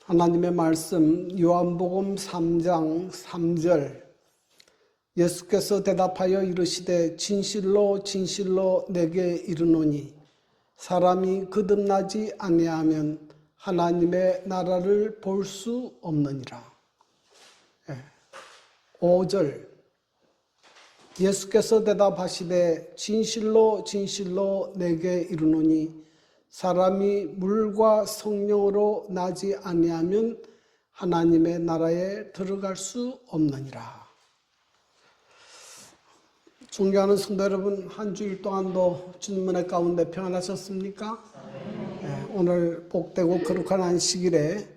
하나님의 말씀 요한복음 3장 3절 예수께서 대답하여 이르시되 진실로 진실로 내게 이르노니 사람이 거듭나지 아니하면 하나님의 나라를 볼 수 없느니라. 5절 예수께서 대답하시되 진실로 진실로 내게 이르노니 사람이 물과 성령으로 나지 아니하면 하나님의 나라에 들어갈 수 없느니라. 존경하는 성도 여러분, 한 주일 동안도 주님의 가운데 평안하셨습니까? 오늘 복되고 거룩한 안식일에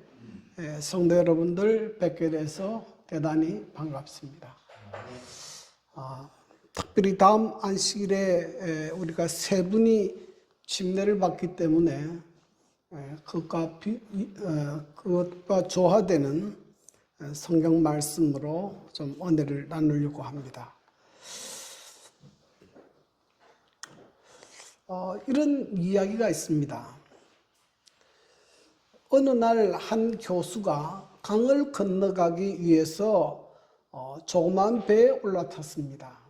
성도 여러분들 뵙게 돼서 대단히 반갑습니다. 특별히 다음 안식일에 우리가 세 분이 침례를 받기 때문에 그것과 조화되는 성경 말씀으로 좀 은혜를 나누려고 합니다. 이런 이야기가 있습니다. 어느 날 한 교수가 강을 건너가기 위해서 조그마한 배에 올라탔습니다.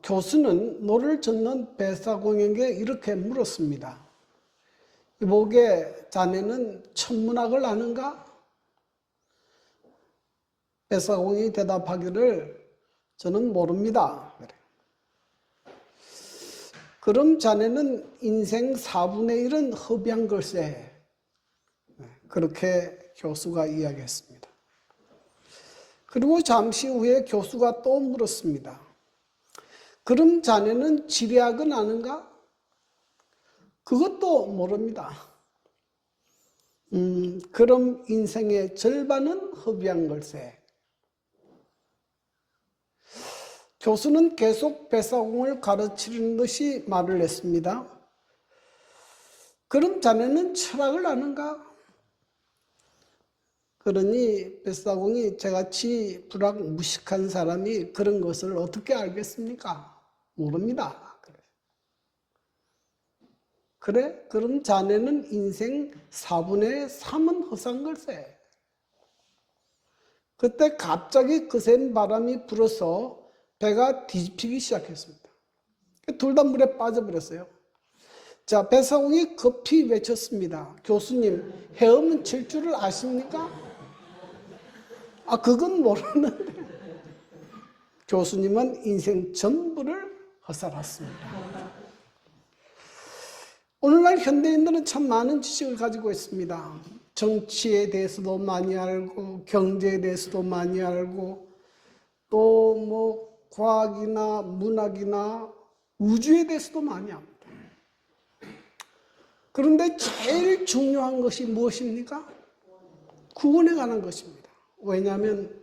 교수는 노를 젓는 배사공에게 이렇게 물었습니다. 이보게 자네는 천문학을 아는가? 배사공이 대답하기를 저는 모릅니다. 그래. 그럼 자네는 인생 4분의 1은 허비한 걸세. 그렇게 교수가 이야기했습니다. 그리고 잠시 후에 교수가 또 물었습니다. 그럼 자네는 지리학은 아는가? 그것도 모릅니다. 그럼 인생의 절반은 허비한 걸세. 교수는 계속 배사공을 가르치는 듯이 말을 했습니다. 그럼 자네는 철학을 아는가? 그러니 배사공이 저같이 불학무식한 사람이 그런 것을 어떻게 알겠습니까? 모릅니다. 그래? 그럼 자네는 인생 4분의 3은 허산 걸세. 그때 갑자기 거센 바람이 불어서 배가 뒤집히기 시작했습니다. 둘 다 물에 빠져버렸어요. 자, 배사공이 급히 외쳤습니다. 교수님, 헤엄은 칠 줄을 아십니까? 그건 모르는데. 교수님은 인생 전부를 허살았습니다. 오늘날 현대인들은 참 많은 지식을 가지고 있습니다. 정치에 대해서도 많이 알고, 경제에 대해서도 많이 알고, 또 과학이나 문학이나 우주에 대해서도 많이 압니다. 그런데 제일 중요한 것이 무엇입니까? 구원에 관한 것입니다. 왜냐하면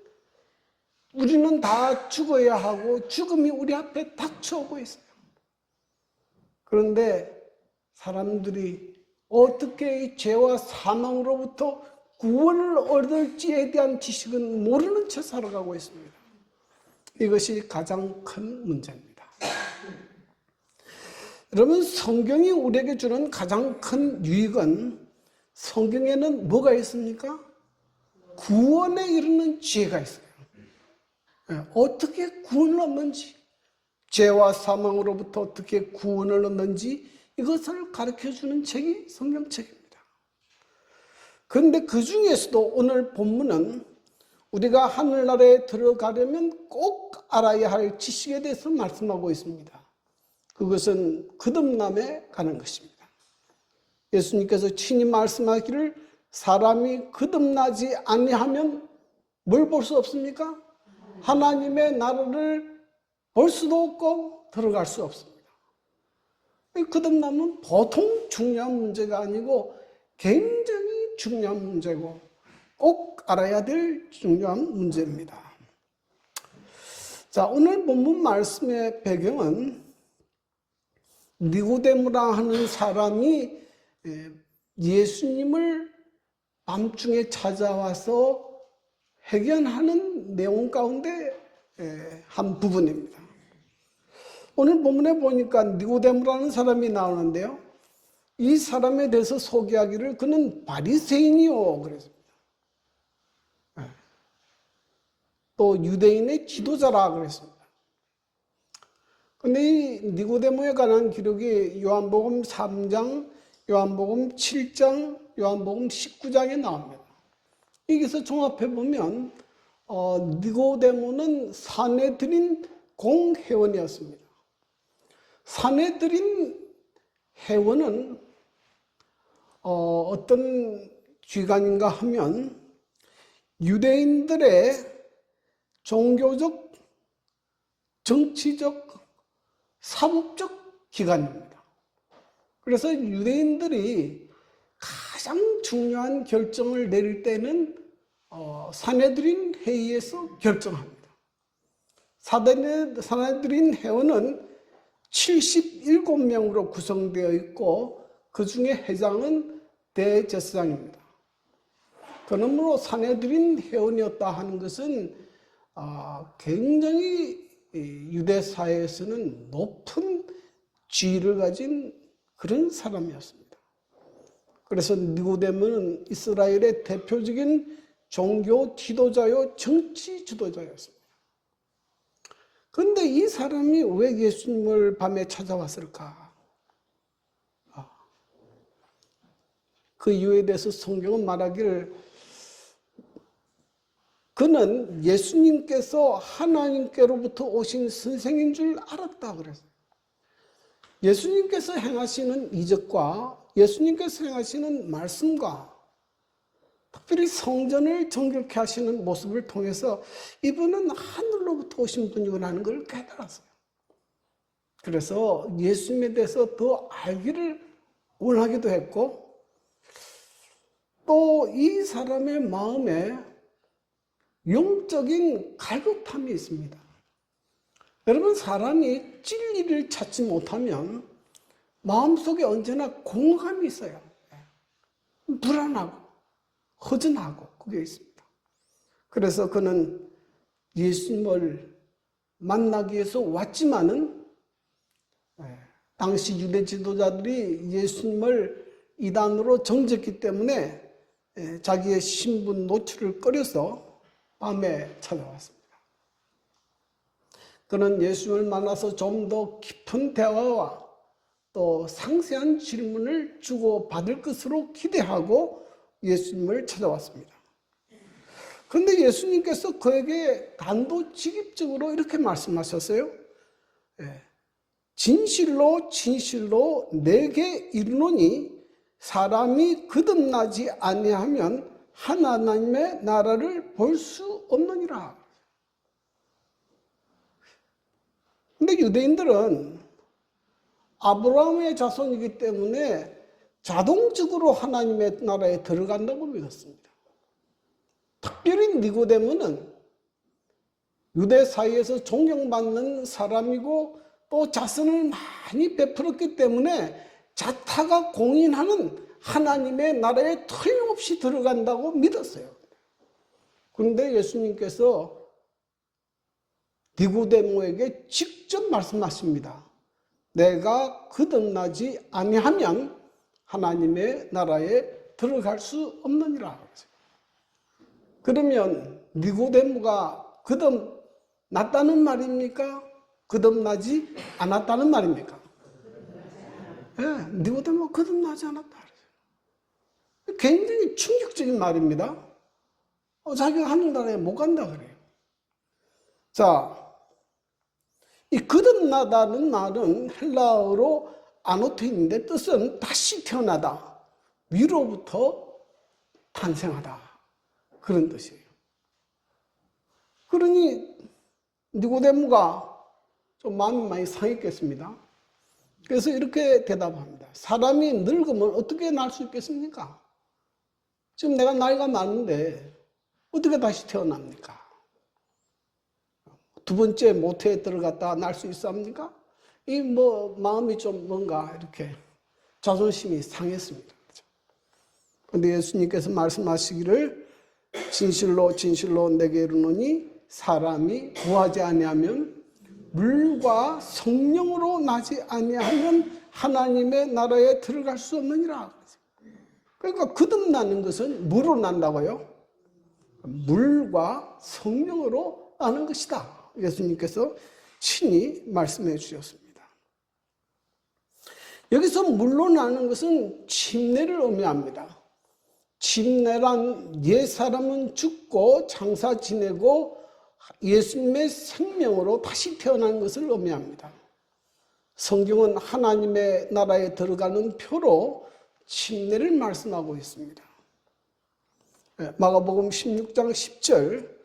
우리는 다 죽어야 하고 죽음이 우리 앞에 닥쳐오고 있어요. 그런데 사람들이 어떻게 이 죄와 사망으로부터 구원을 얻을지에 대한 지식은 모르는 채 살아가고 있습니다. 이것이 가장 큰 문제입니다. 여러분, 성경이 우리에게 주는 가장 큰 유익은 성경에는 뭐가 있습니까? 구원에 이르는 지혜가 있어요. 어떻게 구원을 얻는지, 죄와 사망으로부터 어떻게 구원을 얻는지 이것을 가르쳐주는 책이 성경책입니다. 그런데 그 중에서도 오늘 본문은 우리가 하늘나라에 들어가려면 꼭 알아야 할 지식에 대해서 말씀하고 있습니다. 그것은 거듭남에 관한 것입니다. 예수님께서 친히 말씀하기를 사람이 거듭나지 아니하면 뭘 볼 수 없습니까? 하나님의 나라를 볼 수도 없고 들어갈 수 없습니다. 거듭남은 보통 중요한 문제가 아니고 굉장히 중요한 문제고 꼭 알아야 될 중요한 문제입니다. 자, 오늘 본문 말씀의 배경은 니고데모라 하는 사람이 예수님을 밤중에 찾아와서 회견하는 내용 가운데 한 부분입니다. 오늘 본문에 보니까 니고데모라는 사람이 나오는데요. 이 사람에 대해서 소개하기를 그는 바리새인이요 그랬습니다. 또 유대인의 지도자라 그랬습니다. 근데 이 니고데모에 관한 기록이 요한복음 3장, 요한복음 7장, 요한복음 19장에 나옵니다. 여기서 종합해 보면 니고데모는 산헤드린 공회원이었습니다. 산헤드린 회원은 어떤 기관인가 하면 유대인들의 종교적, 정치적, 사법적 기관입니다. 그래서 유대인들이 가장 중요한 결정을 내릴 때는 산헤드린 회의에서 결정합니다. 산헤드린 회원은 77명으로 구성되어 있고 그 중에 회장은 대제사장입니다. 그러므로 산헤드린 회원이었다 하는 것은 굉장히 유대 사회에서는 높은 지위를 가진 그런 사람이었습니다. 그래서 니고데모는 이스라엘의 대표적인 종교 지도자요 정치 지도자였습니다. 그런데 이 사람이 왜 예수님을 밤에 찾아왔을까? 그 이유에 대해서 성경은 말하기를 그는 예수님께서 하나님께로부터 오신 선생인 줄 알았다 그랬어요. 예수님께서 행하시는 이적과 예수님께서 행하시는 말씀과 특별히 성전을 정결케 하시는 모습을 통해서 이분은 하늘로부터 오신 분이구나 하는 걸 깨달았어요. 그래서 예수님에 대해서 더 알기를 원하기도 했고 또 이 사람의 마음에 영적인 갈급함이 있습니다. 여러분, 사람이 진리를 찾지 못하면 마음속에 언제나 공허감이 있어요. 불안하고 허전하고 그게 있습니다. 그래서 그는 예수님을 만나기 위해서 왔지만은 당시 유대 지도자들이 예수님을 이단으로 정죄했기 때문에 자기의 신분 노출을 꺼려서 밤에 찾아왔습니다. 그는 예수님을 만나서 좀 더 깊은 대화와 또 상세한 질문을 주고받을 것으로 기대하고 예수님을 찾아왔습니다. 그런데 예수님께서 그에게 단도직입적으로 이렇게 말씀하셨어요. 진실로 진실로 내게 이르노니 사람이 거듭나지 아니하면 하나님의 나라를 볼 수 없느니라. 근데 유대인들은 아브라함의 자손이기 때문에 자동적으로 하나님의 나라에 들어간다고 믿었습니다. 특별히 니고데모는 유대 사이에서 존경받는 사람이고 또 자선을 많이 베풀었기 때문에 자타가 공인하는 하나님의 나라에 틀림없이 들어간다고 믿었어요. 그런데 예수님께서 니고데모에게 직접 말씀하십니다. 내가 거듭나지 아니하면 하나님의 나라에 들어갈 수 없느니라. 그러면 니고데모가 거듭났다는 말입니까? 거듭나지 않았다는 말입니까? 네, 니고데모가 거듭나지 않았다. 굉장히 충격적인 말입니다. 자기가 하늘나라에 못 간다 그래요. 자, 이 거듭나다는 말은 헬라어로 아노테인데 뜻은 다시 태어나다, 위로부터 탄생하다, 그런 뜻이에요. 그러니 니고데모가 좀 마음이 많이 상했겠습니다. 그래서 이렇게 대답합니다. 사람이 늙으면 어떻게 날 수 있겠습니까? 지금 내가 나이가 많은데 어떻게 다시 태어납니까? 두 번째 모태에 들어갔다 날 수 있습니까? 이 마음이 좀 뭔가 이렇게 자존심이 상했습니다. 그런데 예수님께서 말씀하시기를 진실로 진실로 내게 이르노니 사람이 구하지 아니하면 물과 성령으로 나지 아니하면 하나님의 나라에 들어갈 수 없느니라. 그러니까 거듭나는 것은 뭐로 난다고요? 물과 성령으로 나는 것이다. 예수님께서 친히 말씀해 주셨습니다. 여기서 물로 나는 것은 침례를 의미합니다. 침례란 옛사람은 죽고 장사 지내고 예수님의 생명으로 다시 태어난 것을 의미합니다. 성경은 하나님의 나라에 들어가는 표로 침례를 말씀하고 있습니다. 마가복음 16장 10절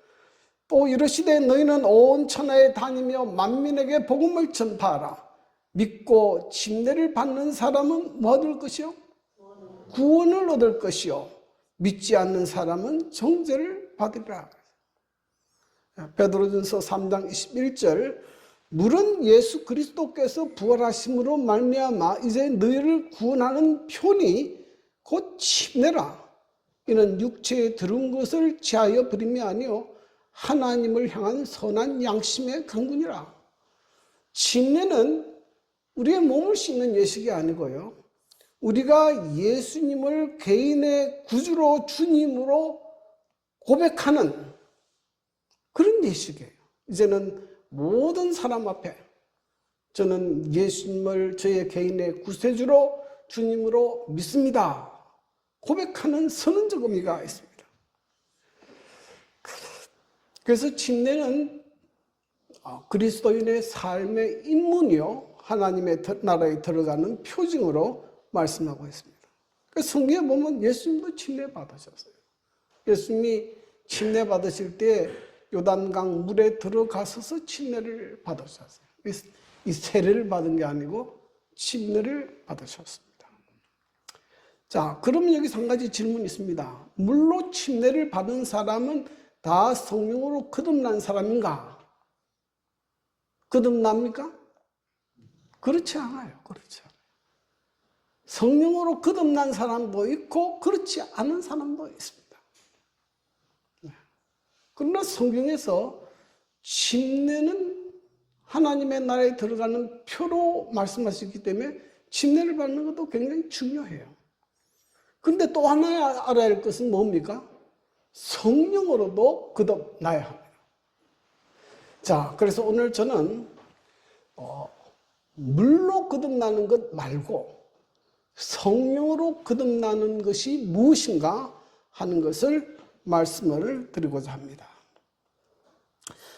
또 이르시되 너희는 온 천하에 다니며 만민에게 복음을 전파하라. 믿고 침례를 받는 사람은 뭐 얻을 것이요? 구원을 얻을 것이요. 믿지 않는 사람은 정죄를 받으리라. 베드로전서 3장 21절 물은 예수 그리스도께서 부활하심으로 말미암아 이제 너희를 구원하는 표니 곧 침례라. 이는 육체에 들은 것을 제하여 버림이 아니요 하나님을 향한 선한 양심의 강군이라. 침례는 우리의 몸을 씻는 예식이 아니고요. 우리가 예수님을 개인의 구주로 주님으로 고백하는 그런 예식이에요. 이제는 모든 사람 앞에 저는 예수님을 저의 개인의 구세주로 주님으로 믿습니다. 고백하는 선언적 의미가 있습니다. 그래서 침례는 그리스도인의 삶의 입문이요 하나님의 나라에 들어가는 표징으로 말씀하고 있습니다. 성경에 보면 예수님도 침례 받으셨어요. 예수님이 침례 받으실 때 요단강 물에 들어가셔서 침례를 받으셨어요. 이 세례를 받은 게 아니고 침례를 받으셨습니다. 자, 그러면 여기서 한 가지 질문이 있습니다. 물로 침례를 받은 사람은 다 성령으로 거듭난 사람인가? 거듭납니까? 그렇지 않아요. 그렇지 않아요. 성령으로 거듭난 사람도 있고 그렇지 않은 사람도 있습니다. 그러나 성경에서 침례는 하나님의 나라에 들어가는 표로 말씀하셨기 때문에 침례를 받는 것도 굉장히 중요해요. 그런데 또 하나 알아야 할 것은 뭡니까? 성령으로도 거듭나야 합니다. 자, 그래서 오늘 저는 물로 거듭나는 것 말고 성령으로 거듭나는 것이 무엇인가 하는 것을 말씀을 드리고자 합니다.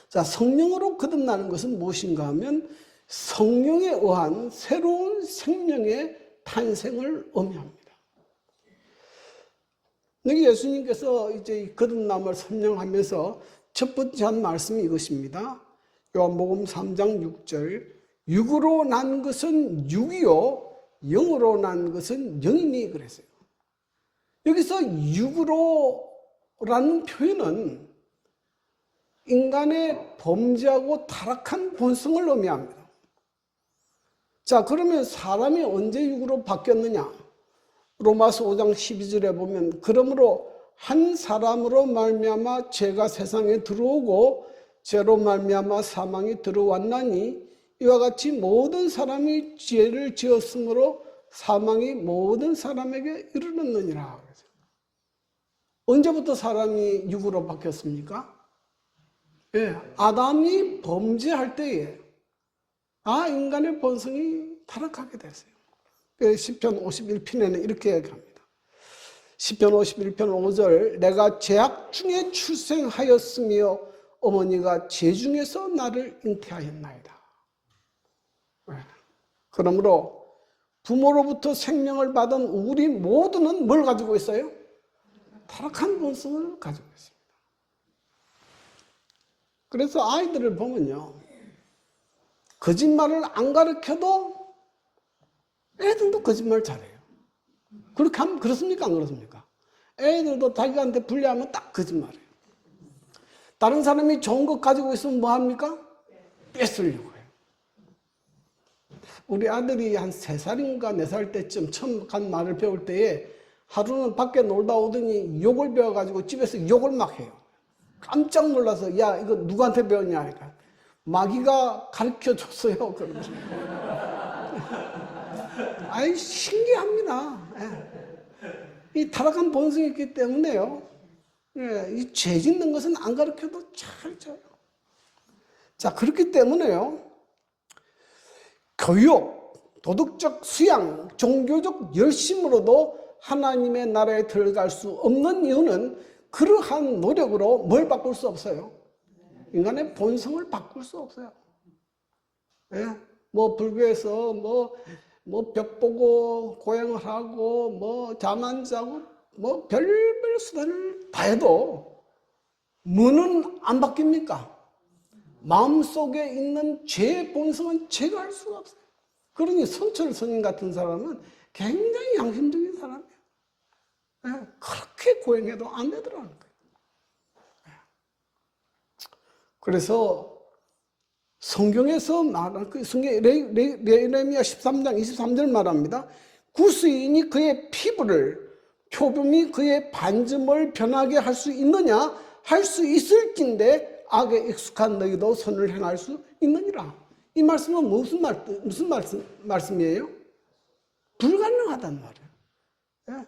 자, 성령으로 거듭나는 것은 무엇인가 하면 성령에 의한 새로운 생명의 탄생을 의미합니다. 여기 예수님께서 이제 거듭남을 설명하면서 첫 번째 한 말씀이 이것입니다. 요한복음 3장 6절 육으로 난 것은 육이요 영으로 난 것은 영이니 그랬어요. 여기서 육으로라는 표현은 인간의 범죄하고 타락한 본성을 의미합니다. 자, 그러면 사람이 언제 육으로 바뀌었느냐? 로마서 5장 12절에 보면 그러므로 한 사람으로 말미암아 죄가 세상에 들어오고 죄로 말미암아 사망이 들어왔나니 이와 같이 모든 사람이 죄를 지었으므로 사망이 모든 사람에게 이르렀느니라. 언제부터 사람이 육으로 바뀌었습니까? 예, 아담이 범죄할 때에 인간의 본성이 타락하게 됐어요. 시편 51편에는 이렇게 얘기합니다. 시편 51편 5절 내가 죄악 중에 출생하였으며 어머니가 죄 중에서 나를 잉태하였나이다. 그러므로 부모로부터 생명을 받은 우리 모두는 뭘 가지고 있어요? 타락한 본성을 가지고 있습니다. 그래서 아이들을 보면요, 거짓말을 안 가르쳐도 애들도 거짓말 잘해요. 그렇게 하면 그렇습니까? 안 그렇습니까? 애들도 자기한테 불리하면 딱 거짓말해요. 다른 사람이 좋은 것 가지고 있으면 뭐 합니까? 뺏으려고 해요. 우리 아들이 한 3살인가 4살 때쯤 처음 간 말을 배울 때에 하루는 밖에 놀다 오더니 욕을 배워가지고 집에서 욕을 막 해요. 깜짝 놀라서 야 이거 누구한테 배웠냐 하니까 마귀가 가르쳐줬어요. 그러면서 아이, 신기합니다. 예. 이 타락한 본성이 있기 때문에요. 예, 이 죄 짓는 것은 안 가르쳐도 잘 져요. 자, 그렇기 때문에요. 교육, 도덕적 수양, 종교적 열심으로도 하나님의 나라에 들어갈 수 없는 이유는 그러한 노력으로 뭘 바꿀 수 없어요. 인간의 본성을 바꿀 수 없어요. 예? 뭐 불교에서 뭐 벽 보고 고행을 하고 뭐 잠 안 자고 뭐 별별 수단을 다 해도 뭐는 안 바뀝니까? 마음속에 있는 죄의 본성은 제거할 수가 없어요. 그러니 선철 스님 같은 사람은 굉장히 양심적인 사람이에요. 예? 그렇게 고행해도 안 되더라는 거예요. 예. 그래서 성경에서 말한 그 성경 예레미야 13장 23절 말합니다. 구스인이 그의 피부를 표범이 그의 반점을 변하게 할 수 있느냐? 할 수 있을진데 악에 익숙한 너희도 선을 행할 수 있느니라. 이 말씀은 무슨 말씀이에요? 불가능하단 말이에요. 예?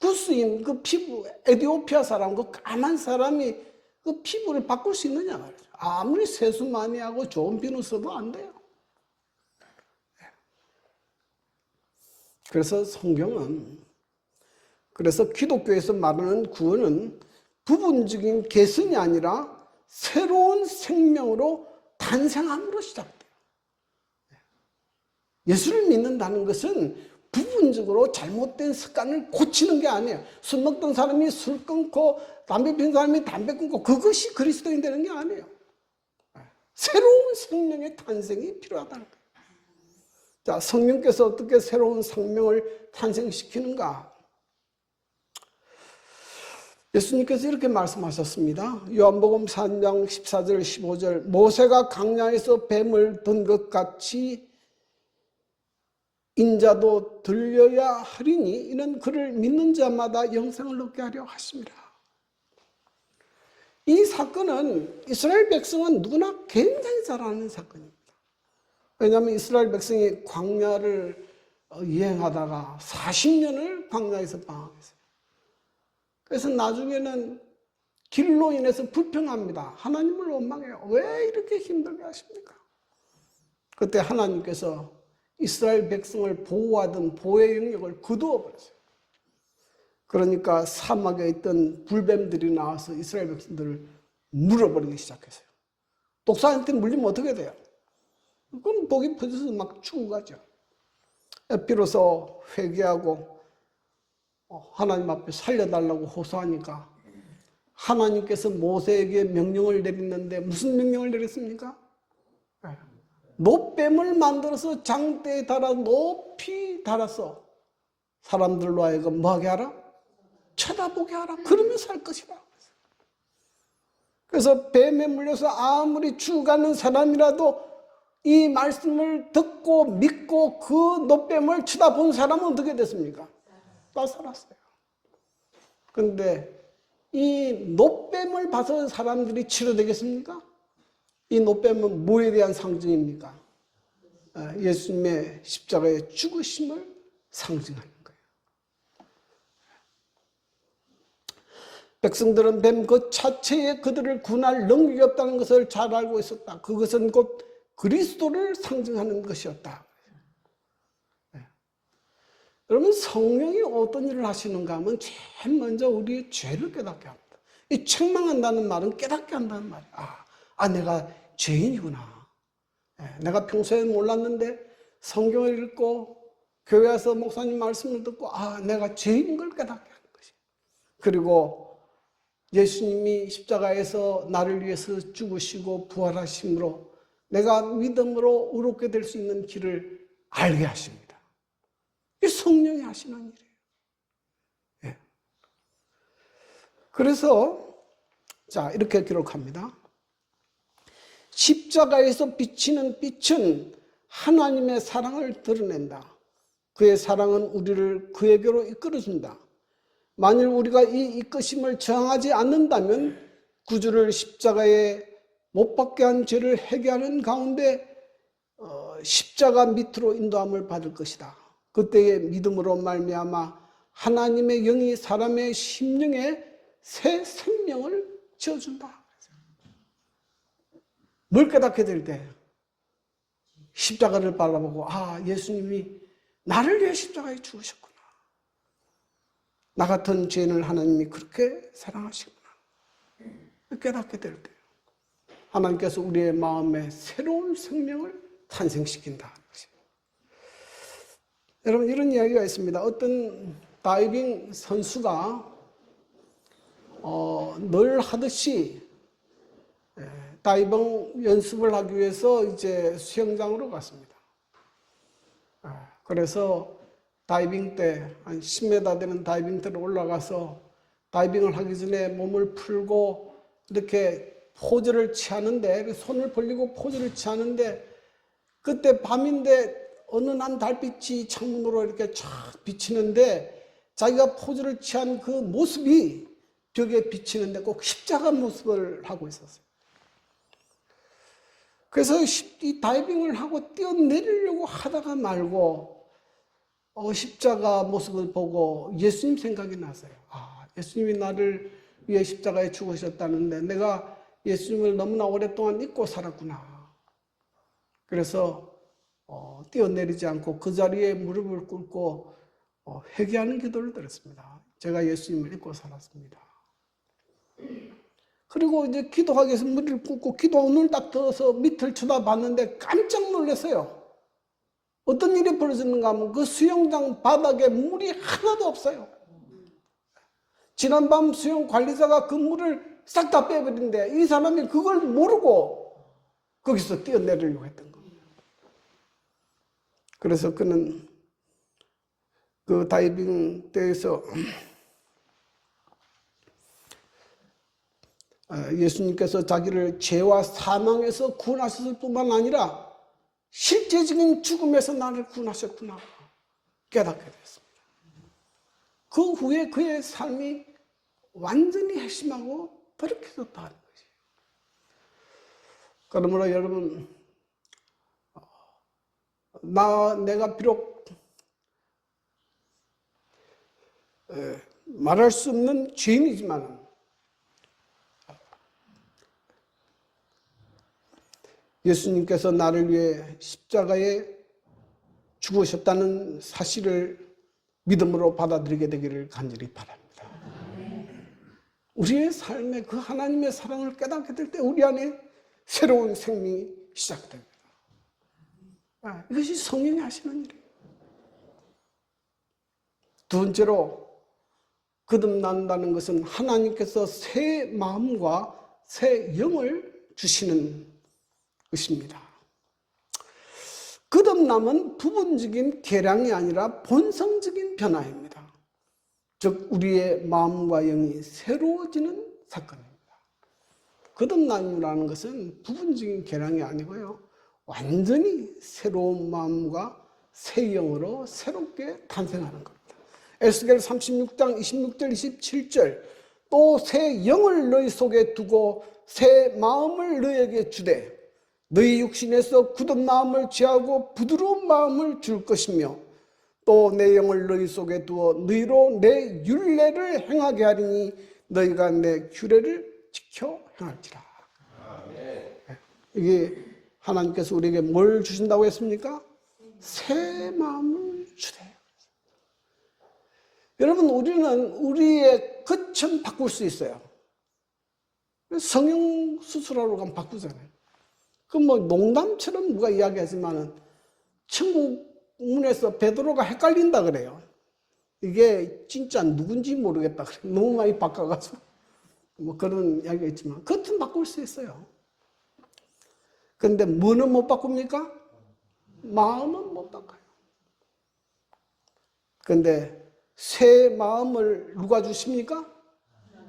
구스인 그 피부 에티오피아 사람 그 까만 사람이 그 피부를 바꿀 수 있느냐 말이죠. 아무리 세수 많이 하고 좋은 비누 써도 안 돼요. 그래서 성경은, 그래서 기독교에서 말하는 구원은 부분적인 개선이 아니라 새로운 생명으로 탄생함으로 시작돼요. 예수를 믿는다는 것은 부분적으로 잘못된 습관을 고치는 게 아니에요. 술 먹던 사람이 술 끊고 담배 피는 사람이 담배 끊고 그것이 그리스도인 되는 게 아니에요. 새로운 생명의 탄생이 필요하다는 거예요. 자, 성령께서 어떻게 새로운 생명을 탄생시키는가? 예수님께서 이렇게 말씀하셨습니다. 요한복음 3장 14절 15절 모세가 광야에서 뱀을 든 것 같이 인자도 들려야 하리니 이는 그를 믿는 자마다 영생을 얻게 하려 하십니다. 이 사건은 이스라엘 백성은 누구나 굉장히 잘 아는 사건입니다. 왜냐하면 이스라엘 백성이 광야를 여행하다가 40년을 광야에서 방황했어요. 그래서 나중에는 길로 인해서 불평합니다. 하나님을 원망해요. 왜 이렇게 힘들게 하십니까? 그때 하나님께서 이스라엘 백성을 보호하던 보호의 영역을 거두어 버렸어요. 그러니까 사막에 있던 불뱀들이 나와서 이스라엘 백성들을 물어버리기 시작했어요. 독사한테 물리면 어떻게 돼요? 그건 독이 퍼져서 막 죽어가죠. 비로소 회개하고 하나님 앞에 살려달라고 호소하니까 하나님께서 모세에게 명령을 내렸는데 무슨 명령을 내렸습니까? 놋뱀을 만들어서 장대에 달아 높이 달아서 사람들로 하여금 뭐하게 하라? 쳐다보게 하라. 그러면 살 것이라. 그래서 뱀에 물려서 아무리 죽어가는 사람이라도 이 말씀을 듣고 믿고 그 놋뱀을 쳐다본 사람은 어떻게 됐습니까? 다 살았어요. 그런데 이 놋뱀을 봐서 사람들이 치료되겠습니까? 이 놋뱀은 뭐에 대한 상징입니까? 예수님의 십자가의 죽으심을 상징하는 거예요. 백성들은 뱀 그 자체에 그들을 군할 능력이 없다는 것을 잘 알고 있었다. 그것은 곧 그리스도를 상징하는 것이었다. 여러분, 성령이 어떤 일을 하시는가 하면 제일 먼저 우리의 죄를 깨닫게 합니다. 이 책망한다는 말은 깨닫게 한다는 말이야. 내가 죄인이구나. 내가 평소에 몰랐는데 성경을 읽고 교회 와서 목사님 말씀을 듣고 내가 죄인인 걸 깨닫게 하는 것이. 그리고 예수님이 십자가에서 나를 위해서 죽으시고 부활하심으로 내가 믿음으로 의롭게 될 수 있는 길을 알게 하십니다. 이게 성령이 하시는 일이에요. 예. 그래서 자, 이렇게 기록합니다. 십자가에서 비치는 빛은 하나님의 사랑을 드러낸다. 그의 사랑은 우리를 그에게로 이끌어준다. 만일 우리가 이 이끄심을 저항하지 않는다면 구주를 십자가에 못 박게 한 죄를 회개하는 가운데 십자가 밑으로 인도함을 받을 것이다. 그때의 믿음으로 말미암아 하나님의 영이 사람의 심령에 새 생명을 지어준다. 뭘 깨닫게 될 때 십자가를 바라보고 예수님이 나를 위해 십자가에 죽으셨구나. 나 같은 죄인을 하나님이 그렇게 사랑하시구나. 깨닫게 될 때 하나님께서 우리의 마음에 새로운 생명을 탄생시킨다. 여러분, 이런 이야기가 있습니다. 어떤 다이빙 선수가 늘 하듯이 다이빙 연습을 하기 위해서 이제 수영장으로 갔습니다. 그래서 다이빙 때, 한 10m 되는 다이빙 때로 올라가서 다이빙을 하기 전에 몸을 풀고 이렇게 포즈를 취하는데, 손을 벌리고 포즈를 취하는데, 그때 밤인데 어느 날 달빛이 창문으로 이렇게 쫙 비치는데, 자기가 포즈를 취한 그 모습이 벽에 비치는데 꼭 십자가 모습을 하고 있었어요. 그래서 이 다이빙을 하고 뛰어내리려고 하다가 말고 십자가 모습을 보고 예수님 생각이 났어요. 예수님이 나를 위해 십자가에 죽으셨다는데 내가 예수님을 너무나 오랫동안 잊고 살았구나. 그래서 뛰어내리지 않고 그 자리에 무릎을 꿇고 회개하는 기도를 드렸습니다. 제가 예수님을 잊고 살았습니다. 그리고 이제 기도하기 위해서 무릎을 꿇고 기도 눈을 딱 떠서 밑을 쳐다봤는데 깜짝 놀랐어요. 어떤 일이 벌어졌는가 하면 그 수영장 바닥에 물이 하나도 없어요. 지난밤 수영 관리자가 그 물을 싹 다 빼버린데 이 사람이 그걸 모르고 거기서 뛰어내리려고 했던 겁니다. 그래서 그는 그 다이빙 때에서 예수님께서 자기를 죄와 사망에서 구원하셨을 뿐만 아니라 실제적인 죽음에서 나를 구원하셨구나 깨닫게 됐습니다. 그 후에 그의 삶이 완전히 핵심하고 돌이켜졌다는 것이에요. 그러므로 여러분, 내가 비록 말할 수 없는 죄인이지만 예수님께서 나를 위해 십자가에 죽으셨다는 사실을 믿음으로 받아들이게 되기를 간절히 바랍니다. 우리의 삶에 그 하나님의 사랑을 깨닫게 될 때 우리 안에 새로운 생명이 시작됩니다. 이것이 성령이 하시는 일이에요. 두 번째로 거듭난다는 것은 하나님께서 새 마음과 새 영을 주시는 것입니다. 거듭남은 부분적인 개량이 아니라 본성적인 변화입니다. 즉 우리의 마음과 영이 새로워지는 사건입니다. 거듭남이라는 것은 부분적인 개량이 아니고요, 완전히 새로운 마음과 새 영으로 새롭게 탄생하는 겁니다. 에스겔 36장 26절 27절 또 새 영을 너희 속에 두고 새 마음을 너희에게 주되 너희 육신에서 굳은 마음을 취하고 부드러운 마음을 줄 것이며 또 내 영을 너희 속에 두어 너희로 내 율례를 행하게 하리니 너희가 내 규례를 지켜 행할지라. 이게 하나님께서 우리에게 뭘 주신다고 했습니까? 새 마음을 주세요. 여러분, 우리는 우리의 겉은 바꿀 수 있어요. 성형 수술하러 가면 바꾸잖아요. 그 농담처럼 누가 이야기하지만은 천국 문에서 베드로가 헷갈린다 그래요. 이게 진짜 누군지 모르겠다 그래요. 너무 많이 바꿔가지고 그런 이야기가 있지만 겉은 바꿀 수 있어요. 그런데 뭐는 못 바꿉니까? 마음은 못 바꿔요. 그런데 새 마음을 누가 주십니까?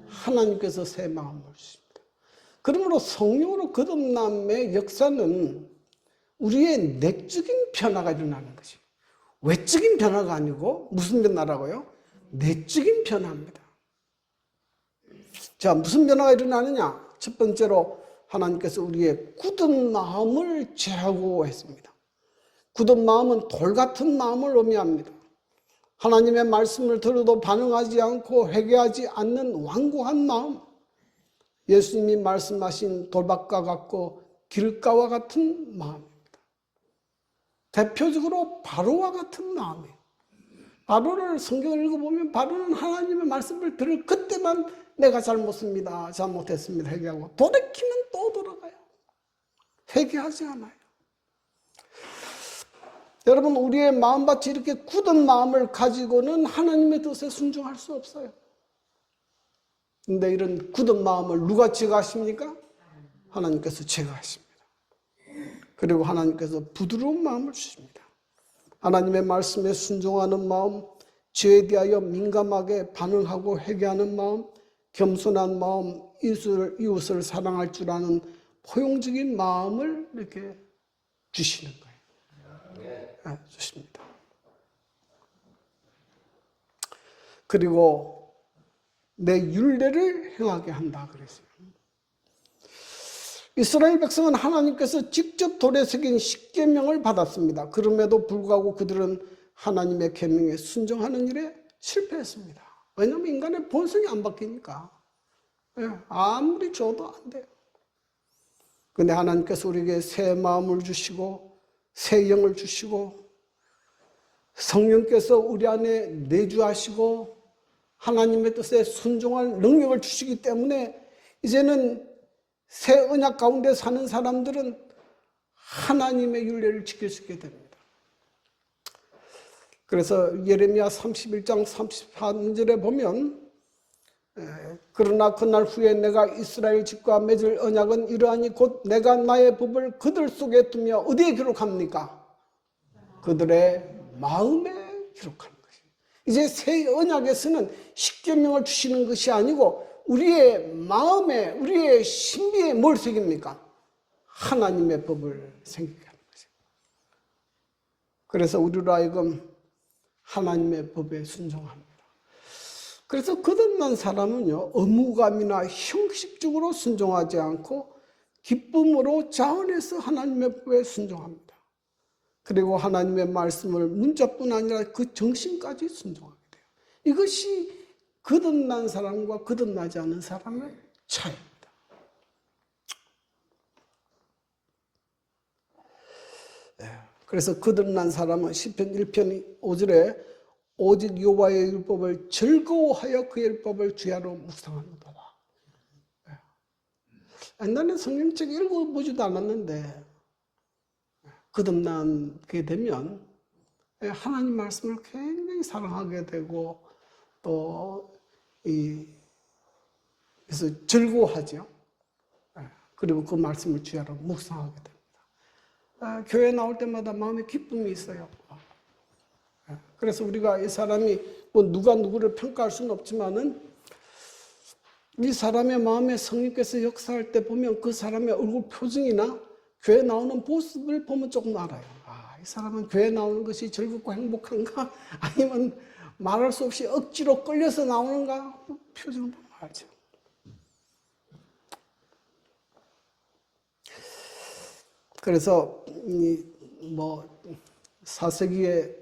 하나님께서 새 마음을 주십니다. 그러므로 성령으로 거듭남의 역사는 우리의 내적인 변화가 일어나는 것이에요. 외적인 변화가 아니고 무슨 변화라고요? 내적인 변화입니다. 자, 무슨 변화가 일어나느냐? 첫 번째로 하나님께서 우리의 굳은 마음을 제하고 했습니다. 굳은 마음은 돌 같은 마음을 의미합니다. 하나님의 말씀을 들어도 반응하지 않고 회개하지 않는 완고한 마음, 예수님이 말씀하신 돌박과 같고 길가와 같은 마음입니다. 대표적으로 바로와 같은 마음이에요. 바로를 성경을 읽어보면 바로는 하나님의 말씀을 들을 그때만 내가 잘못했습니다, 회개하고 돌이키면 또 돌아가요. 회개하지 않아요. 여러분, 우리의 마음밭이 이렇게 굳은 마음을 가지고는 하나님의 뜻에 순종할 수 없어요. 근데 이런 굳은 마음을 누가 제거하십니까? 하나님께서 제거하십니다. 그리고 하나님께서 부드러운 마음을 주십니다. 하나님의 말씀에 순종하는 마음, 죄에 대하여 민감하게 반응하고 회개하는 마음, 겸손한 마음, 이웃을 사랑할 줄 아는 포용적인 마음을 이렇게 주시는 거예요. 주십니다. 그리고 내 율례를 행하게 한다 그랬어요. 이스라엘 백성은 하나님께서 직접 돌에 새긴 십계명을 받았습니다. 그럼에도 불구하고 그들은 하나님의 계명에 순종하는 일에 실패했습니다. 왜냐하면 인간의 본성이 안 바뀌니까. 아무리 줘도 안 돼요. 근데 하나님께서 우리에게 새 마음을 주시고 새 영을 주시고 성령께서 우리 안에 내주하시고 하나님의 뜻에 순종할 능력을 주시기 때문에 이제는 새 언약 가운데 사는 사람들은 하나님의 율례를 지킬 수 있게 됩니다. 그래서 예레미야 31장 34절에 보면 그러나 그날 후에 내가 이스라엘 집과 맺을 언약은 이러하니 곧 내가 나의 법을 그들 속에 두며 어디에 기록합니까? 그들의 마음에 기록하는 것이에요. 이제 새 언약에서는 십계명을 주시는 것이 아니고 우리의 마음에, 우리의 신비에 뭘 새깁니까? 하나님의 법을 생기게 하는 것이에요. 그래서 우리로 하여금 하나님의 법에 순종합니다. 그래서 거듭난 사람은요, 의무감이나 형식적으로 순종하지 않고 기쁨으로 자원해서 하나님의 법에 순종합니다. 그리고 하나님의 말씀을 문자뿐 아니라 그 정신까지 순종하게 돼요. 이것이 거듭난 사람과 거듭나지 않은 사람의 차이입니다. 그래서 거듭난 사람은 시편 1편 5절에 오직 여호와의 율법을 즐거워하여 그의 율법을 주야로 묵상하는도다. 옛날에 성경책 읽어보지도 않았는데 거듭나게 되면 하나님 말씀을 굉장히 사랑하게 되고 또 그래서 즐거워하죠. 그리고 그 말씀을 주야로 묵상하게 됩니다. 교회 나올 때마다 마음에 기쁨이 있어요. 그래서 우리가 이 사람이 뭐 누가 누구를 평가할 수는 없지만은 이 사람의 마음에 성령께서 역사할 때 보면 그 사람의 얼굴 표정이나 교회 나오는 모습을 보면 조금 알아요. 이 사람은 교회 나오는 것이 즐겁고 행복한가? 아니면 말할 수 없이 억지로 끌려서 나오는가? 표정을 보면 알죠. 그래서 뭐 4세기에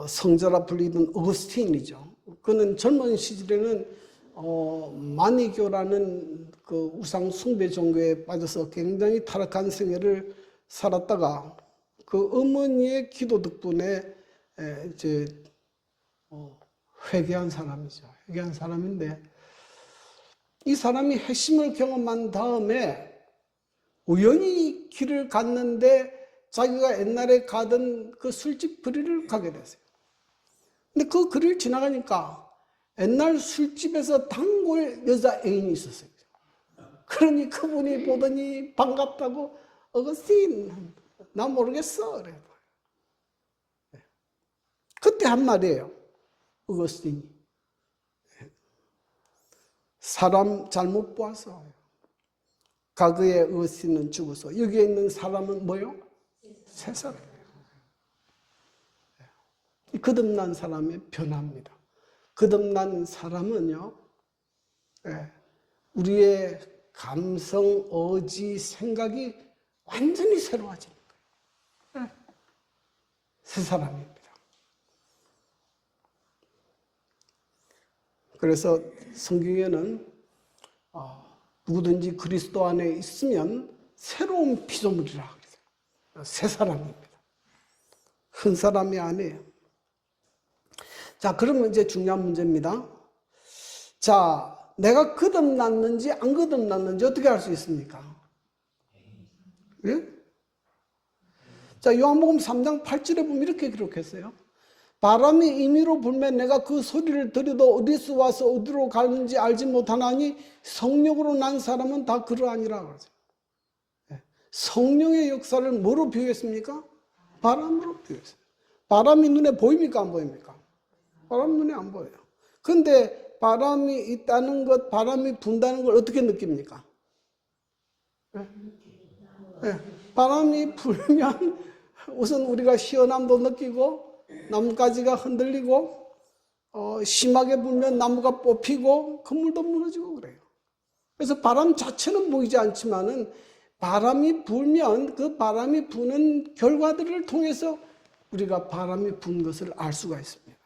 성자라 불리던 어거스틴이죠. 그는 젊은 시절에는 마니교라는 그 우상 숭배 종교에 빠져서 굉장히 타락한 생애를 살았다가 그 어머니의 기도 덕분에 이제 회개한 사람이죠. 회개한 사람인데 이 사람이 핵심을 경험한 다음에 우연히 길을 갔는데 자기가 옛날에 가던 그 술집 거리를 가게 됐어요. 근데 그 거리를 지나가니까 옛날 술집에서 단골 여자 애인이 있었어요. 그러니 그분이 보더니 반갑다고 어거스틴 나 모르겠어 그래요. 그때 한 말이에요. 어거스틴이 사람 잘못 보아서 과거의 어거스틴은 죽어서 여기에 있는 사람은 뭐요? 새 사람이에요. 거듭난 사람의 변화입니다. 거듭난 사람은요, 우리의 감성, 의지, 생각이 완전히 새로워지는 거예요. 새 사람입니다. 그래서 성경에는 누구든지 그리스도 안에 있으면 새로운 피조물이라 그래요. 새 사람입니다. 한 사람이 아니에요. 자, 그러면 이제 중요한 문제입니다. 자, 내가 거듭났는지 안 거듭났는지 어떻게 알 수 있습니까? 예? 자, 요한복음 3장 8절에 보면 이렇게 기록했어요. 바람이 임의로 불면 내가 그 소리를 들어도 어디서 와서 어디로 가는지 알지 못하나니 성령으로 난 사람은 다 그러하니라 그러죠. 성령의 역사를 뭐로 비유했습니까? 바람으로 비유했어요. 바람이 눈에 보입니까? 안 보입니까? 바람 눈에 안 보여요. 근데 바람이 있다는 것, 바람이 분다는 걸 어떻게 느낍니까? 바람이 불면 우선 우리가 시원함도 느끼고 나뭇가지가 흔들리고 심하게 불면 나무가 뽑히고 건물도 무너지고 그래요. 그래서 바람 자체는 보이지 않지만은 바람이 불면 그 바람이 부는 결과들을 통해서 우리가 바람이 분 것을 알 수가 있습니다.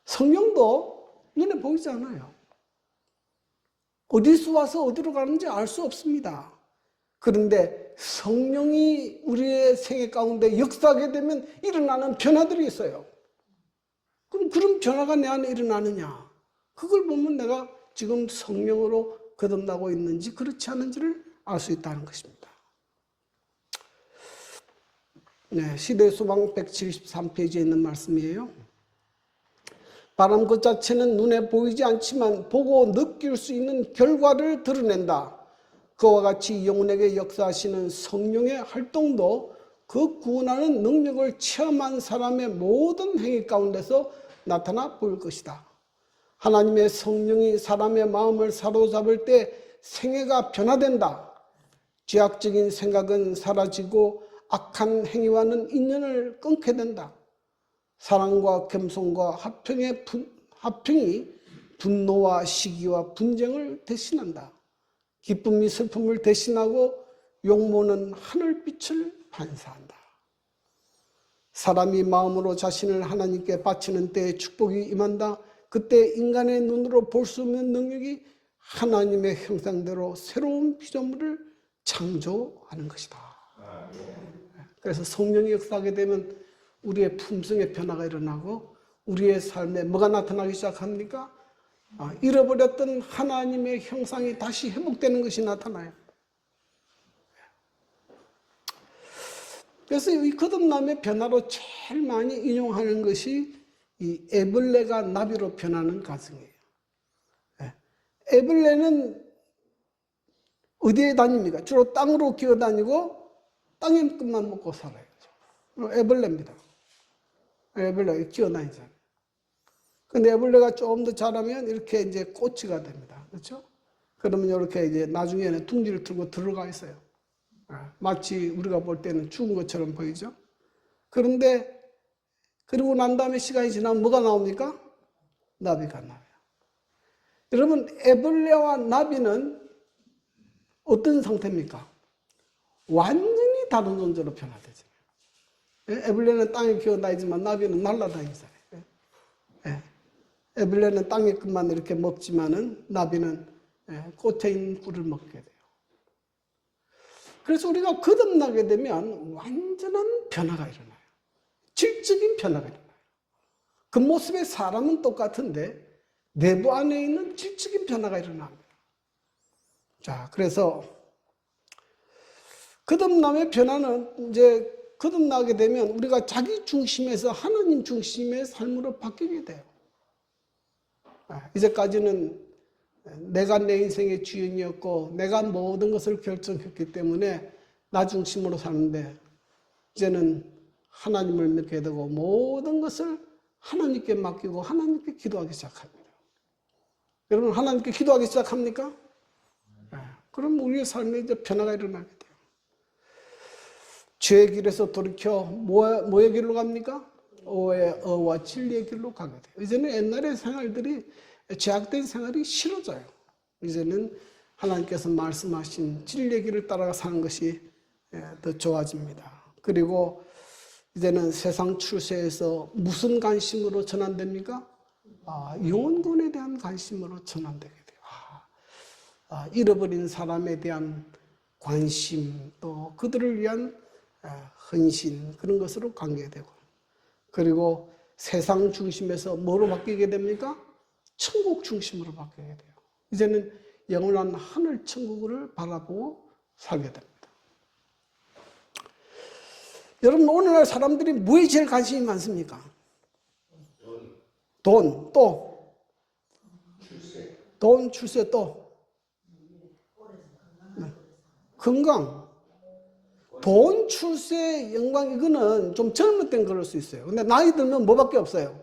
성령도 눈에 보이지 않아요. 어디서 와서 어디로 가는지 알 수 없습니다. 그런데 성령이 우리의 생애 가운데 역사하게 되면 일어나는 변화들이 있어요. 그럼 그런 변화가 내 안에 일어나느냐? 그걸 보면 내가 지금 성령으로 거듭나고 있는지 그렇지 않은지를 알 수 있다는 것입니다. 네, 시대소방 173페이지에 있는 말씀이에요. 바람 그 자체는 눈에 보이지 않지만 보고 느낄 수 있는 결과를 드러낸다. 그와 같이 영혼에게 역사하시는 성령의 활동도 그 구원하는 능력을 체험한 사람의 모든 행위 가운데서 나타나 보일 것이다. 하나님의 성령이 사람의 마음을 사로잡을 때 생애가 변화된다. 죄악적인 생각은 사라지고 악한 행위와는 인연을 끊게 된다. 사랑과 겸손과 화평이 분노와 시기와 분쟁을 대신한다. 기쁨이 슬픔을 대신하고 용모는 하늘빛을 반사한다. 사람이 마음으로 자신을 하나님께 바치는 때에 축복이 임한다. 그때 인간의 눈으로 볼 수 없는 능력이 하나님의 형상대로 새로운 피조물을 창조하는 것이다. 그래서 성령이 역사하게 되면 우리의 품성의 변화가 일어나고 우리의 삶에 뭐가 나타나기 시작합니까? 잃어버렸던 하나님의 형상이 다시 회복되는 것이 나타나요. 그래서 이 거듭남의 변화로 제일 많이 인용하는 것이 이 애벌레가 나비로 변하는 과정이에요. 애벌레는 어디에 다닙니까? 주로 땅으로 기어다니고 땅의 끝만 먹고 살아요. 애벌레입니다. 애벌레가 기어다니잖아요. 근데 애벌레가 조금 더 자라면 이렇게 이제 꼬치가 됩니다. 그렇죠? 그러면 이렇게 이제 나중에는 둥지를 틀고 들어가 있어요. 마치 우리가 볼 때는 죽은 것처럼 보이죠? 그런데 그리고 난 다음에 시간이 지나면 뭐가 나옵니까? 나비가 나와요. 여러분, 애벌레와 나비는 어떤 상태입니까? 완전히 다른 존재로 변화되잖아요. 애벌레는 땅에 기어다니지만 나비는 날아다니잖아요. 애벌레는 땅의 끝만 이렇게 먹지만은 나비는 꽃에 있는 꿀을 먹게 돼요. 그래서 우리가 거듭나게 되면 완전한 변화가 일어나요. 질적인 변화가 일어나요. 그 모습의 사람은 똑같은데 내부 안에 있는 질적인 변화가 일어납니다. 자, 그래서 거듭남의 변화는 이제 거듭나게 되면 우리가 자기 중심에서 하나님 중심의 삶으로 바뀌게 돼요. 이제까지는 내가 내 인생의 주인이었고 내가 모든 것을 결정했기 때문에 나 중심으로 사는데 이제는 하나님을 믿게 되고 모든 것을 하나님께 맡기고 하나님께 기도하기 시작합니다. 여러분, 하나님께 기도하기 시작합니까? 그럼 우리의 삶에 이제 변화가 일어나게 돼요. 죄의 길에서 돌이켜 뭐의 길로 갑니까? 어와 진리의 길로 가게 돼요. 이제는 옛날의 생활들이 죄악된 생활이 싫어져요. 이제는 하나님께서 말씀하신 진리의 길을 따라가 사는 것이 더 좋아집니다. 그리고 이제는 세상 출세에서 무슨 관심으로 전환됩니까? 영혼군에 대한 관심으로 전환되게 돼요. 잃어버린 사람에 대한 관심, 또 그들을 위한 헌신, 그런 것으로 관계되고, 그리고 세상 중심에서 뭐로 바뀌게 됩니까? 천국 중심으로 바뀌게 돼요. 이제는 영원한 하늘 천국을 바라보고 살게 됩니다. 여러분, 오늘날 사람들이 뭐에 제일 관심이 많습니까? 돈, 또 돈, 출세, 또 건강. 돈, 출세, 영광, 이거는 좀 젊을 땐 그럴 수 있어요. 근데 나이 들면 뭐밖에 없어요?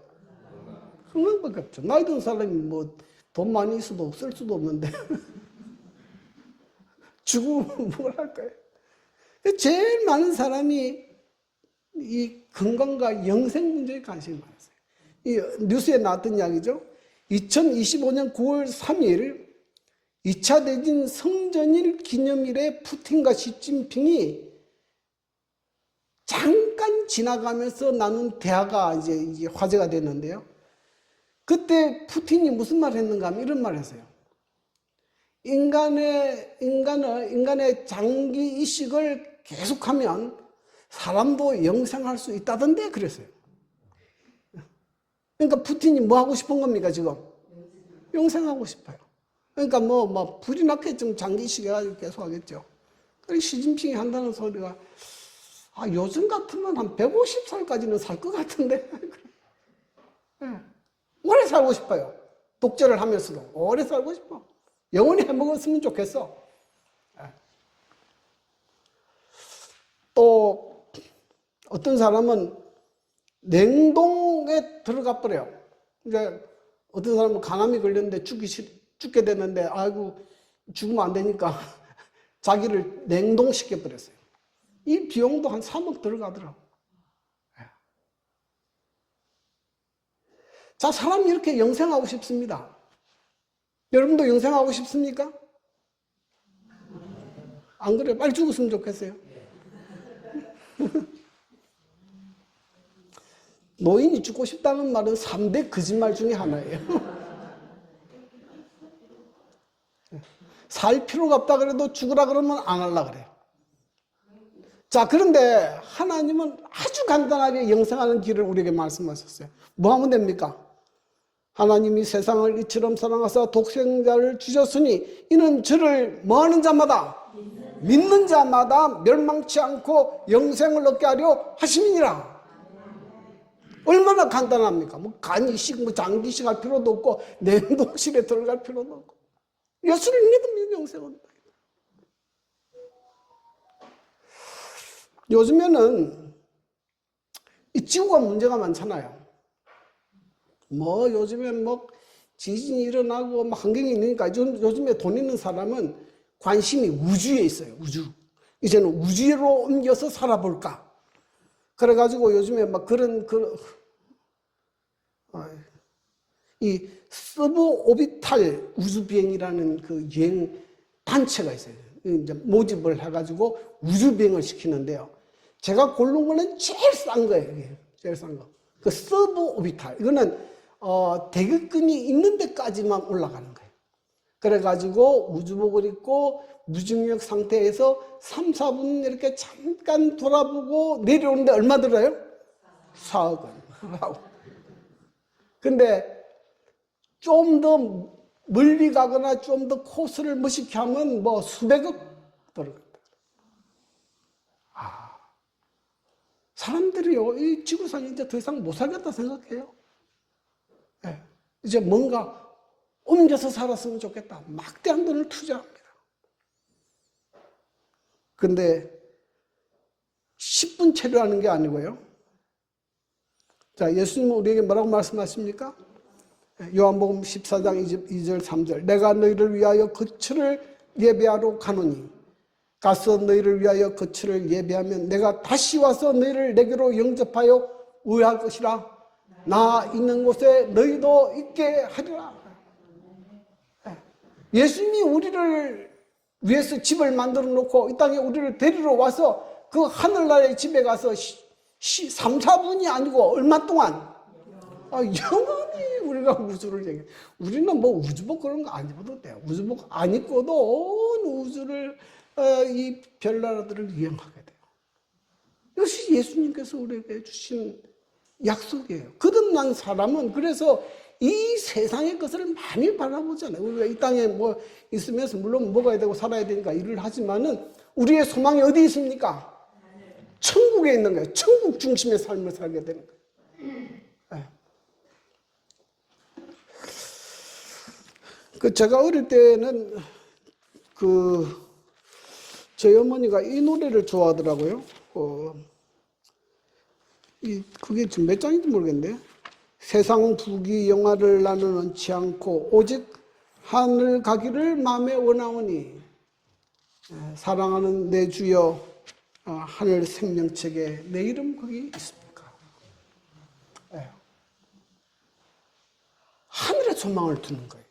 건강밖에 없죠. 나이 든 사람이 뭐 돈 많이 있어도 쓸 수도 없는데 죽으면 뭘 할까요? 제일 많은 사람이 이 건강과 영생 문제에 관심이 많았어요. 이 뉴스에 나왔던 이야기죠. 2025년 9월 3일 2차 대전 성전일 기념일에 푸틴과 시진핑이 잠깐 지나가면서 나눈 대화가 이제 화제가 됐는데요. 그때 푸틴이 무슨 말을 했는가 하면 이런 말을 했어요. 인간의 장기 이식을 계속하면 사람도 영생할 수 있다던데 그랬어요. 그러니까 푸틴이 뭐 하고 싶은 겁니까 지금? 영생하고 싶어요. 그러니까 뭐 불이 났게 좀 장기 이식 해가지고 계속 하겠죠. 그리고 시진핑이 한다는 소리가 요즘 같으면 한 150살까지는 살 것 같은데. 네. 오래 살고 싶어요. 독재를 하면서도 오래 살고 싶어. 영원히 해먹었으면 좋겠어. 또 어떤 사람은 냉동에 들어가 버려요. 이제 어떤 사람은 간암이 걸렸는데 죽게 됐는데 아이고 죽으면 안 되니까 자기를 냉동시켜 버렸어요. 이 비용도 한 3억 들어가더라고. 자, 사람이 이렇게 영생하고 싶습니다. 여러분도 영생하고 싶습니까? 안 그래요? 빨리 죽었으면 좋겠어요. 노인이 죽고 싶다는 말은 3대 거짓말 중에 하나예요. 살 필요가 없다 그래도 죽으라 그러면 안 하려고 그래요. 자, 그런데 하나님은 아주 간단하게 영생하는 길을 우리에게 말씀하셨어요. 뭐 하면 됩니까? 하나님이 세상을 이처럼 사랑하사 독생자를 주셨으니 이는 저를 뭐하는 자마다 믿는 자마다 멸망치 않고 영생을 얻게 하려 하심이니라. 얼마나 간단합니까? 뭐 간이식, 뭐 장기식 할 필요도 없고 냉동실에 들어갈 필요도 없고 예수를 믿으면 영생을 얻는다. 요즘에는 이 지구가 문제가 많잖아요. 뭐 요즘에 뭐 지진이 일어나고 뭐 환경이 있으니까 요즘에 돈 있는 사람은 관심이 우주에 있어요. 우주. 이제는 우주로 옮겨서 살아볼까. 그래가지고 요즘에 막 이 서브오비탈 우주비행이라는 그 여행 단체가 있어요. 이제 모집을 해가지고 우주비행을 시키는데요. 제가 고른 거는 제일 싼 거예요. 이게. 제일 싼 거. 그 서브오비탈. 이거는 대기권이 있는 데까지만 올라가는 거예요. 그래가지고 우주복을 입고 무중력 상태에서 3, 4분 이렇게 잠깐 돌아보고 내려오는데 얼마 들어요? 4억 원. 근데 좀 더 멀리 가거나 좀 더 코스를 멋있게 하면 뭐 수백억 들어간다. 사람들이요, 이 지구상에 이제 더 이상 못 살겠다 생각해요. 네. 이제 뭔가 옮겨서 살았으면 좋겠다. 막대한 돈을 투자합니다. 근데 10분 체류하는 게 아니고요. 자, 예수님은 우리에게 뭐라고 말씀하십니까? 요한복음 14장 2절 3절 내가 너희를 위하여 거처를 예배하러 가노니 가서 너희를 위하여 거처를 예배하면 내가 다시 와서 너희를 내게로 영접하여 의할 것이라 나 있는 곳에 너희도 있게 하리라. 예수님이 우리를 위해서 집을 만들어 놓고 이 땅에 우리를 데리러 와서 그 하늘나라의 집에 가서 3, 4분이 아니고 얼마 동안? 영원히 우리가 우주를 얘기해. 우리는 뭐 우주복 그런 거 안 입어도 돼요. 우주복 안 입고도 온 우주를 이 별나라들을 이행하게 돼요. 이것이 예수님께서 우리에게 주신 약속이에요. 거듭난 사람은 그래서 이 세상의 것을 많이 바라보잖아요. 우리가 이 땅에 뭐 있으면서 물론 먹어야 되고 살아야 되니까 일을 하지만은 우리의 소망이 어디 있습니까? 천국에 있는 거예요. 천국 중심의 삶을 살게 되는 거예요. 네. 제가 어릴 때는 저희 어머니가 이 노래를 좋아하더라고요. 그게 지금 몇 장인지 모르겠는데. 세상 부귀 영화를 나는 원치 않고 오직 하늘 가기를 마음에 원하오니 사랑하는 내 주여 하늘 생명책에 내 이름 거기 있습니까? 네. 하늘에 소망을 두는 거예요.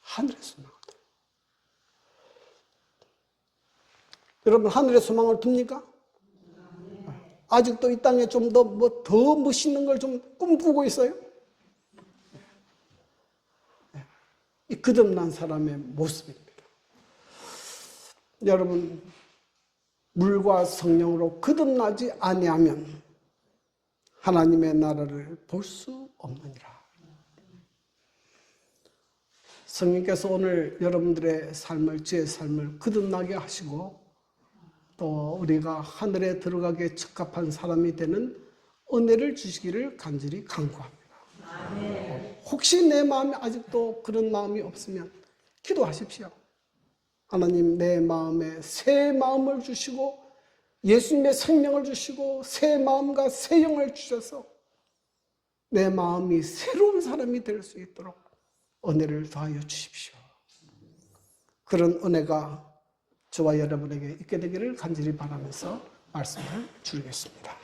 하늘에 소망을 두는 거예요. 여러분 하늘에 소망을 둡니까? 아직도 이 땅에 좀 더 멋있는 걸 좀 꿈꾸고 있어요? 이 거듭난 사람의 모습입니다. 여러분, 물과 성령으로 거듭나지 아니하면 하나님의 나라를 볼 수 없느니라. 성령께서 오늘 여러분들의 삶을, 제 삶을 거듭나게 하시고 또 우리가 하늘에 들어가기에 적합한 사람이 되는 은혜를 주시기를 간절히 간구합니다. 아멘. 혹시 내 마음에 아직도 그런 마음이 없으면 기도하십시오. 하나님 내 마음에 새 마음을 주시고 예수님의 생명을 주시고 새 마음과 새 영을 주셔서 내 마음이 새로운 사람이 될 수 있도록 은혜를 더하여 주십시오. 그런 은혜가 저와 여러분에게 있게 되기를 간절히 바라면서 말씀을 드리겠습니다.